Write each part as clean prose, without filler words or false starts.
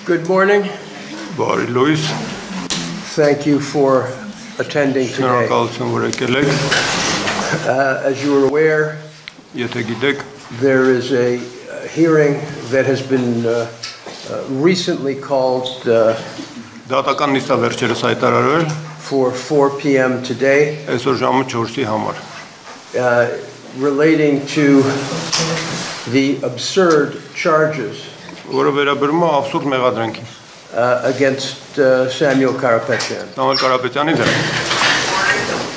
Good morning. Բարի լույս, Thank you for attending today. շնորհակալություն, որ եկել եք, As you are aware, եթե գիտեք, there is a hearing that has been recently called դատական նիստա վերջերս հայտարարվել, for 4 p.m. today այսօր ժամը 4-ի համար, relating to the absurd charges որը վերաբերում է աբսուրդ մեղադրանքին, against Samuel Karapetyan. Սամվել Կարապետյանի դեմ։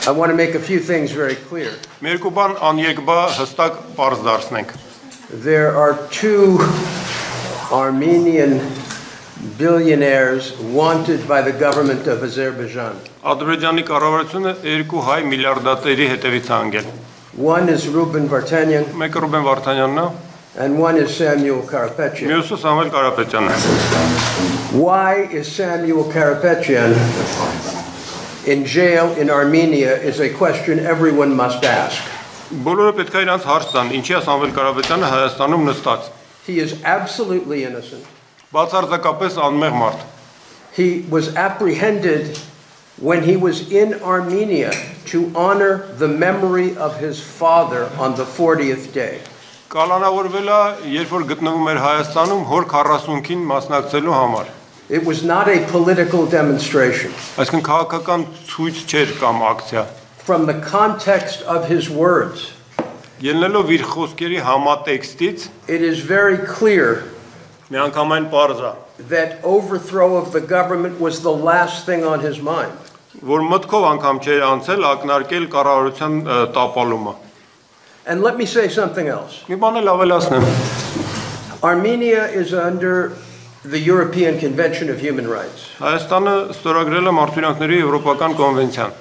I want to make a few things very clear. Մի երկու բան անյեգբա հստակ պարզ դարձնենք։ There are two Armenian billionaires wanted by the government of Azerbaijan. Ադրբեջանի կառավարությունը երկու հայ միլիարդատերի հետևից է անգել։ One is Ruben Vartanyan Մեկը Ռուբեն Վարդանյանն է, and one is Samuel Karapetyan. մյուսը Սամվել Կարապետյանն է։ Why is Samuel Karapetyan in jail in Armenia is a question everyone must ask. Բոլորը պետք է իրանց հարց տան, ինչի է Սամվել Կարապետյանը Հայաստանում նստած։ He is absolutely innocent. Բացարձակապես անմեղ մարդ։ He was apprehended when he was in Armenia to honor the memory of his father on the 40th day. Կալանավորվել է, երբ որ գտնվում էր Հայաստանում հոր 40-ին մասնակցելու համար։ It was not a political demonstration. Այսինքն քաղաքական ցույց չէր կամ ակցիա։ From the context of his words, Ելնելով իր խոսքերի համատեքստից, it is very clear միանգամայն պարզ է, that overthrow of the government was the last thing on his mind. որ մտքով անգամ չէր անցել ակնարկել կառավարության տապալումը։ And let me say something else. Մի բան էլ ավելացնեմ։ Armenia is under the European Convention of Human Rights. Հայաստանը ստորագրել է մարդու եվրոպական կոնվենցիան։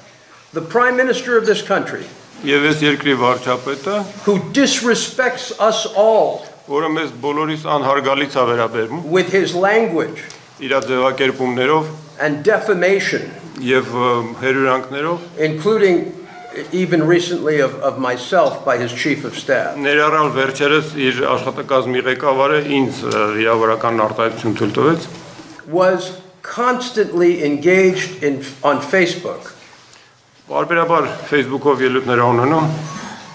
The Prime Minister of this country, Եվ այս երկրի վարչապետը, who disrespects us all որը մեզ բոլորիս անհարգալից է վերաբերում, with his language իր ձևակերպումներով and defamation, եւ հերյուրանքներով, including even recently of myself by his chief of staff, ներառյալ վերջերս իր աշխատակազմի ղեկավարը ինձ վիրավորական արտահայտություն թույլ տվեց, was constantly engaged on Facebook բարբերաբար Facebook-ով ելույթներ ունենում,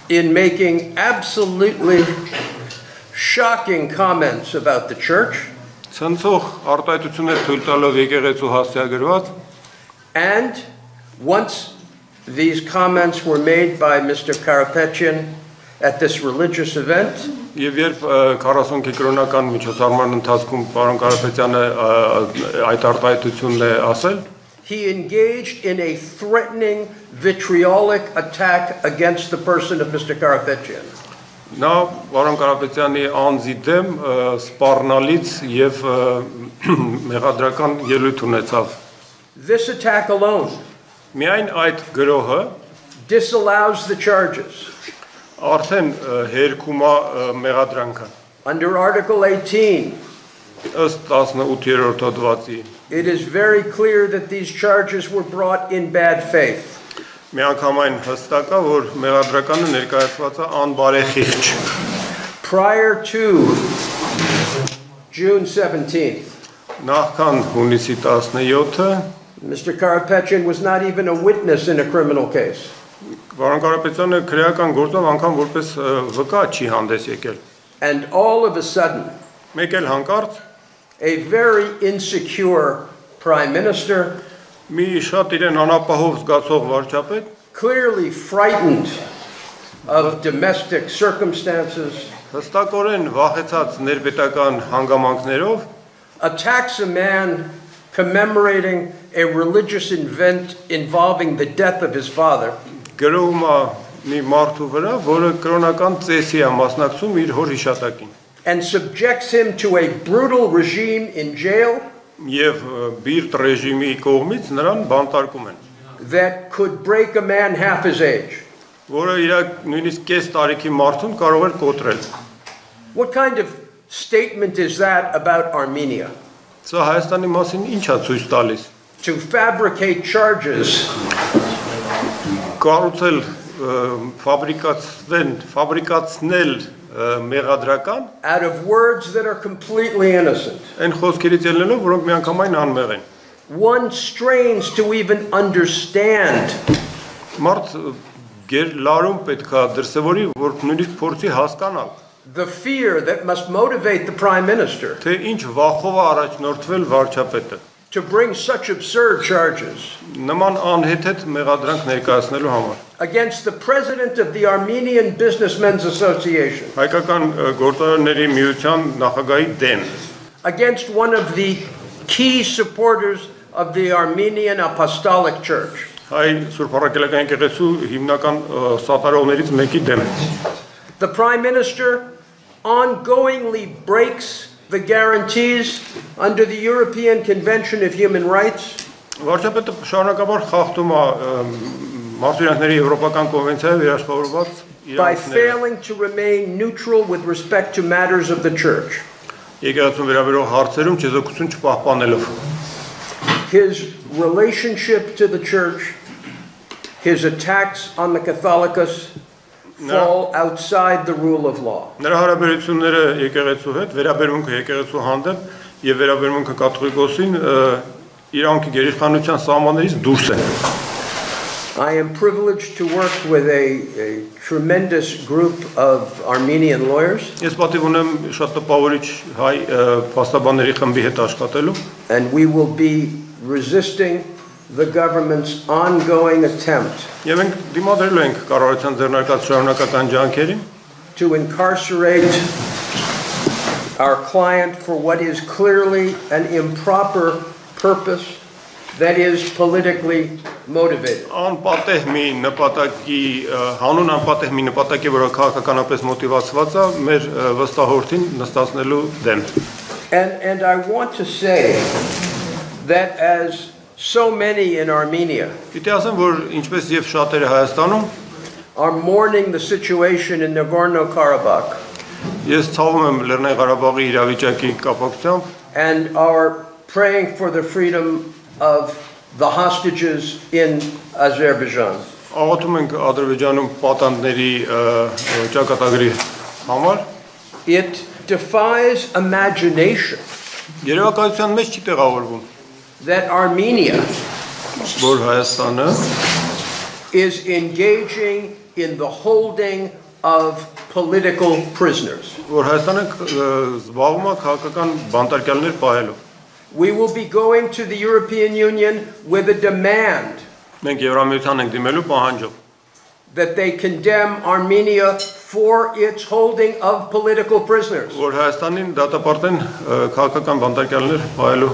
in making absolutely shocking comments about the church ցնցող արտահայտություններ թույլ տալով եկեղեցու հասցեագրված, and once these comments were made by Mr. Karapetyan at this religious event, եւ երբ 40 կրոնական միջոցառման ընթացքում պարոն Կարապետյանը այդ արտահայտությունն է ասել, he engaged in a threatening, vitriolic attack against the person of Mr. Karapetyan. նա պարոն Կարապետյանի անձի դեմ սպառնալից եւ մեղադրական ելույթ ունեցավ։ This attack alone Միայն այդ գրոհը disallows the charges. արդեն հերքում է մեղադրանքը։ Under Article 18, Ըստ 18-րդ հոդվածի it is very clear that these charges were brought in bad faith. միանգամայն հստակ է, որ մեղադրականը ներկայացված է անբարեխիղճ։ Prior to June 17th, Նախքան հունիսի 17-ը Mr. Karapetyan was not even a witness in a criminal case. Պարոն Կարապետյանը քրեական գործով անգամ որպես վկա չի հանդես եկել։ And all of a sudden, Մեկ էլ հանկարծ a very insecure prime minister, մի շատ իրեն անապահով զգացող վարչապետ, clearly frightened of domestic circumstances, հստակորեն վախեցած ներպետական հանգամանքներով, attacks a man commemorating a religious event involving the death of his father, գրում է մի մարդու վրա, որը կրոնական ծեսի է մասնակցում իր հոր հիշատակին։ and subjects him to a brutal regime in jail Եվ բիրտ ռեժիմի կողմից նրան բանտարկում են, that could break a man half his age. որը իր նույնիսկ կես տարիքի մարդուն կարող էր կոտրել։ What kind of statement is that about Armenia? Սա Հայաստանի մասին ինչ է ցույց տալիս։ To fabricate charges Կառուցել, ֆաբրիկացնել մեղադրական, out of words that are completely innocent. այն խոսքերից ելնելով, որոնք միանգամայն անմեղ են։ One strains to even understand Մարդ լարում պետքա դրսևորի, որ նույնիսկ փորձի հասկանալ, the fear that must motivate the prime minister թե ինչ վախով է առաջնորդվել վարչապետը։ to bring such absurd charges Նման անհեթեթ մեղադրանք ներկայացնելու համար։ against the president of the Armenian Businessmen's Association, Հայկական գործարարների միության նախագահի դեմ, against one of the key supporters of the Armenian Apostolic Church. հայ Սուրբ Առաքելական եկեղեցու հիմնական սատարողներից մեկի դեմ։ The prime minister ongoingly breaks the guarantees under the European Convention of Human Rights Վարչապետը շարունակաբար խախտում է Մարդու Եվրոպական կոնվենցիայով երաշխավորված by իրավունքները։ failing to remain neutral with respect to matters of the church. Եկեղեցուն վերաբերող հարցերում չեզոքություն չպահպանելով։ His relationship to the church, his attacks on the Catholicos fall outside the rule of law. Նրա հարաբերությունները եկեղեցու հետ, վերաբերմունքը եկեղեցու հանդեպ եւ վերաբերմունքը կաթողիկոսին իրանքի գերիշխանության սահմաններից դուրս են։ I am privileged to work with a tremendous group of Armenian lawyers, Ես պատիվ ունեմ շատ տպավորիչ հայ փաստաբանների խմբի հետ աշխատելու and we will be resisting the government's ongoing attempt եւ մենք դիմադրելու ենք կառավարության ձեռնարկած շարունակական ջանքերին to incarcerate our client for what is clearly an improper purpose that is politically motivated. անպատեհ մի նպատակի հանուն անպատեհ մի նպատակի որը քաղաքականապես մոտիվացված է մեր վստահորդին նստացնելու դեմ And I want to say that as so many in Armenia Պիտի ասեմ որ ինչպես եւ շատերը Հայաստանում are mourning the situation in Nagorno-Karabakh ես ցավում եմ Լեռնային Ղարաբաղի իրավիճակի կապակցությամբ and are praying for the freedom of the hostages in Azerbaijan. աղոթում ենք Ադրբեջանում պատանդների ճակատագրի համար It defies imagination երևակայության մեջ չի տեղավորվում that Armenia որ Հայաստանը is engaging in the holding of political prisoners. որ Հայաստանը զբաղվում է քաղաքական բանտարկյալներ պահելով We will be going to the European Union with a demand մենք Եվրամիության ենք դիմելու պահանջով that they condemn Armenia for its holding of political prisoners. որ Հայաստանին դատապարտեն քաղաքական բանտարկյալներ պահելու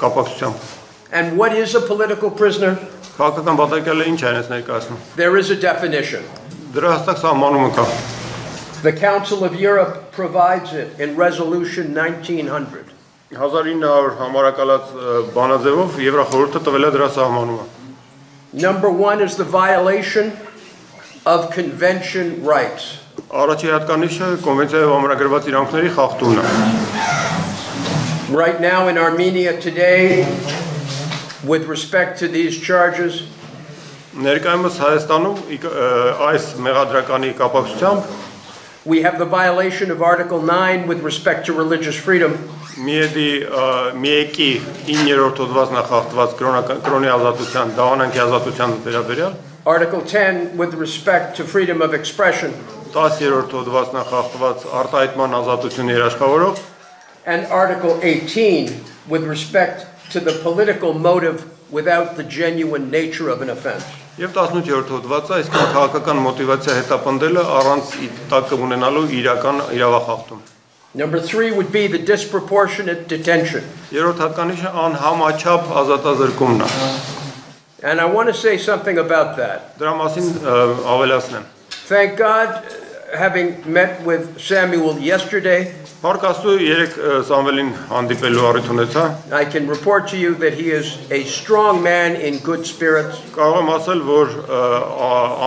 կապակցությամբ And what is a political prisoner? քաղաքական բանտարկյալը ինչ է այս ներկայացնում There is a definition. դրա հստակ սահմանումը կա The Council of Europe provides it in Resolution 1900. 1900 համարակալած բանաձևով Եվրախորհուրդը տվել է դրա սահմանումը Number one is the violation of convention rights. Առաջի հատկանիշը կոնվենցիայով ամրագրված իրավունքների խախտումն է Right now in Armenia today, with respect to these charges, Ներկայումս Հայաստանում այս մեղադրականի կապակցությամբ we have the violation of Article 9 with respect to religious freedom. Միեկի 9-րդ հոդվածն է խախտված կրոնի ազատության, դավանանքի ազատության վերաբերյալ Article 10 with respect to freedom of expression. 10-րդ հոդվածն է խախտված արտահայտման ազատությունը երաշխավորող And Article 18 with respect to the political motive without the genuine nature of an offense. Եվ 18-րդ հոդվածը այսքան քաղաքական մոտիվացիա հետապնդելը առանց տակը ունենալու իրական իրավախախտում Number 3 would be the disproportionate detention. Երրորդ հատկանիշը անհամաչափ ազատազրկումն է And I want to say something about that. Դրա մասին ավելացնեմ Thank God, having met with Samuel yesterday, Փառք Աստծո երեք Սամվելին հանդիպելու առիթ ունեցա I can report to you that he is a strong man in good spirits. Կարող եմ ասել, որ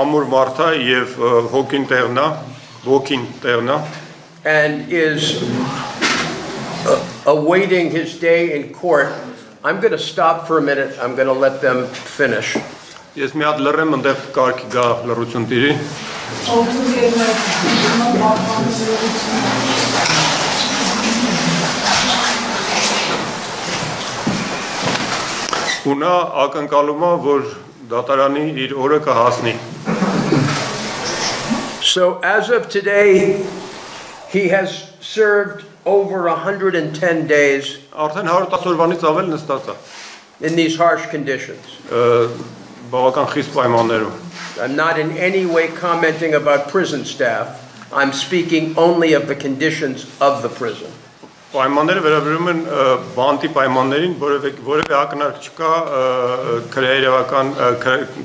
ամուր մարդ է եւ հոգին տեղն է And is awaiting his day in court. I'm going to stop for a minute. I'm going to let them finish. Ես մի հատ լռեմ, այնտեղ կարգի գա լռություն տիրի Ու նա ակնկալում է, որ դատարանի իր օրը կհասնի։ So as of today, he has served over 110 days Արդեն 110 օրվանից ավել նստած է։ in these harsh conditions. Բավական խիստ պայմաններում։ I'm not in any way commenting about prison staff. I'm speaking only of the conditions of the prison. Պայմանները վերաբերում են բանտի պայմաններին, որևէ ակնարկ չկա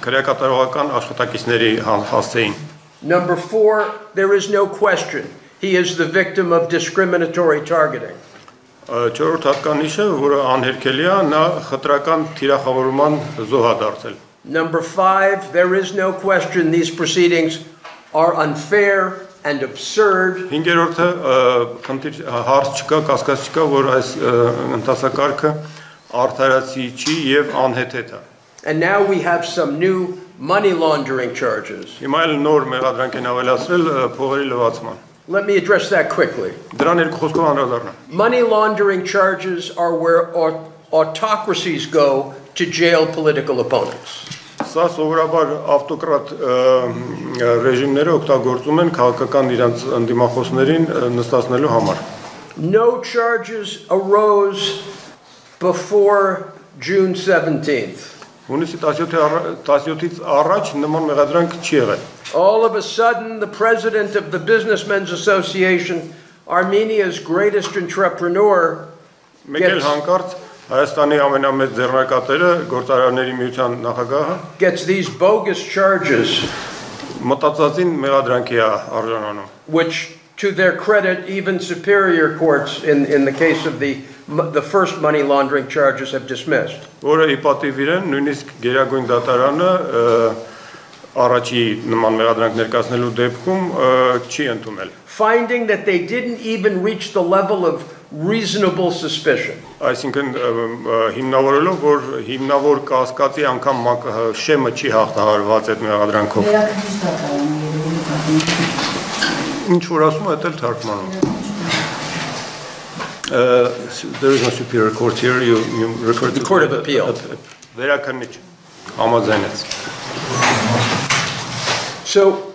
քրեակատարողական աշխատակիցների հասցեին։ Number 4, there is no question. He is the victim of discriminatory targeting. Չորրորդ հատկանիշը, որը անհերքելի է, նա խտրական թիրախավորման զոհ է դարձել։ Number 5, there is no question these proceedings are unfair and absurd. Հինգերորդը խնդիր հարց չկա, կասկած չկա, որ այս ընթացակարգը արդարացի չի եւ անհեթեթ է։ And now we have some new money laundering charges. Հիմա էլ նոր մեղադրանք են ավելացրել փողերի լվացման։ Let me address that quickly. Դրան երկու խոսքով անդրադառնամ։ Money laundering charges are where autocracies go to jail political opponents. Սա սովորաբար ավտոկրատ ռեժիմները օգտագործում են քաղաքական իրենց ընդդիմախոսներին նստացնելու համար։ No charges arose before June 17th. Հունիսի 17-ից առաջ նման մեղադրանք չի եղել։ All of a sudden, the president of the Businessmen's Association, Armenia's greatest entrepreneur, Մեկ էլ հանկարծ Հայաստանի ամենամեծ ձեռնակատերը գործարանների միության նախագահը gets these bogus charges, մտածածին մեղադրանքի է արժանանում, which, to their credit, even superior courts in the case of the first money laundering charges have dismissed. որը ի պատիվ իրեն նույնիսկ Գերագույն դատարանը առաջի նման մեղադրանք ներկայացնելու դեպքում չի ընդունել։ Finding that they didn't even reach the level of reasonable suspicion. Այսինքն հիմնավորելով, որ հիմնավոր կասկածի անգամ շեմը չի հաղթահարված այդ մեղադրանքով։ Ինչ որ ասում է, դա էլ թարգմանում։ There is no superior court here. You refer to The Court of Appeal. Վերաքննիչ համաձայնեց։ So,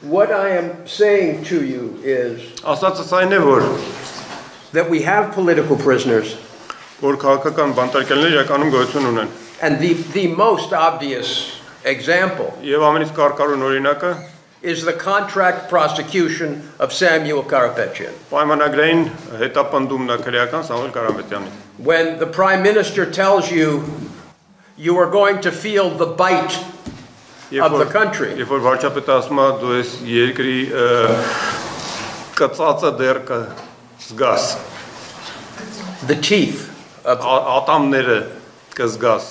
what I am saying to you is Ասածս այն է, որ that we have political prisoners, որ քաղաքական բանտարկելներ իրականում գոյություն ունեն։ and the most obvious example Եվ ամենից կարկառուն օրինակը is the contract prosecution of Samuel Karapetyan. պայմանագրային հետապնդումն է քրեական Սամվել Կարապետյանի։ When the Prime Minister tells you you are going to feel the bite of the country, Երբ որ վարչապետը ասում է դու ես երկրի կծածը դեռ կզգաս, the teeth of ատամները կզգաս,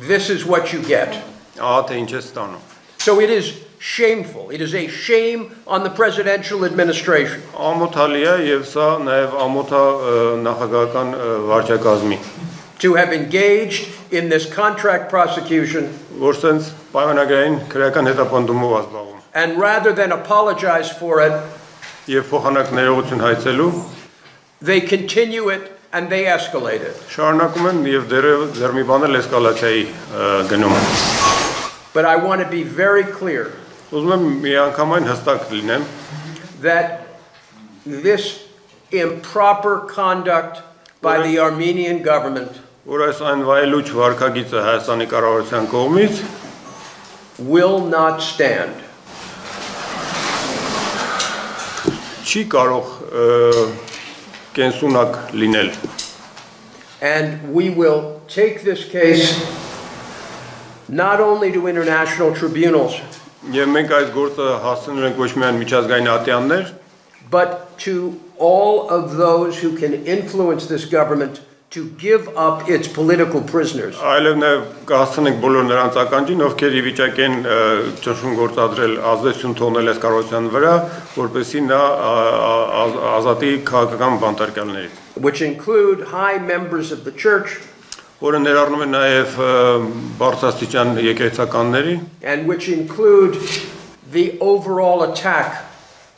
this is what you get. ահա թե ինչ է ստանում։ So it is shameful. It is a shame on the presidential administration. Ամոթալի է եւ սա նաեւ ամոթա նախագահական վարչակազմի, To have engaged in this contract prosecution, որ սենց պայմանագրային քրեական հետապնդումով ազբաղում and rather than apologize for it, եւ փոխանակ ներողություն հայցելու they continue it and they escalate it. շարունակում են եւ դեռ մի բան էլ էսկալացիայի գնում։ But I want to be very clear Ուզում եմ միանգամայն հստակ լինեմ, that this improper conduct by the Armenian government որ այս այն վայելուչ վարքագիծը Հայաստանի կառավարության կողմից will not stand. չի կարող կենսունակ լինել։ And we will take this case not only to international tribunals, Եվ մենք այս գործը հասցնում ենք ոչ միայն միջազգային ատյաններ, but to all of those who can influence this government to give up its political prisoners. այլև նաև կհասցնենք բոլոր նրանց ականջին, ովքեր ի վիճակի են ճնշում գործադրել, ազդեցություն թողնել այս կառավարության վրա, որպեսզի նա ազատի քաղաքական բանտարկյալներից, Which include high members of the church, որը ներառնում է նաև բարձրաստիճան եկեղեցականների, and which include the overall attack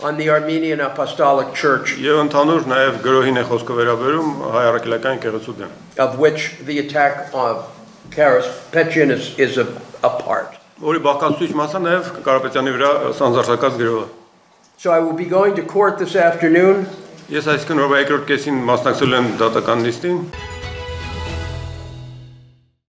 on the Armenian Apostolic Church, Եվ ընդհանուր նաև գրոհին է խոսքը վերաբերում հայ առաքելական եկեղեցու դեմ, of which the attack of Karapetyan is a part. որի բաղկացուցիչ մասը նաև Կարապետյանի վրա սանձարձակած գրոհը։ So I will be going to court this afternoon. Ես այսքան օրվա երկրորդ կեսին մասնակցել եմ դատական նիստին։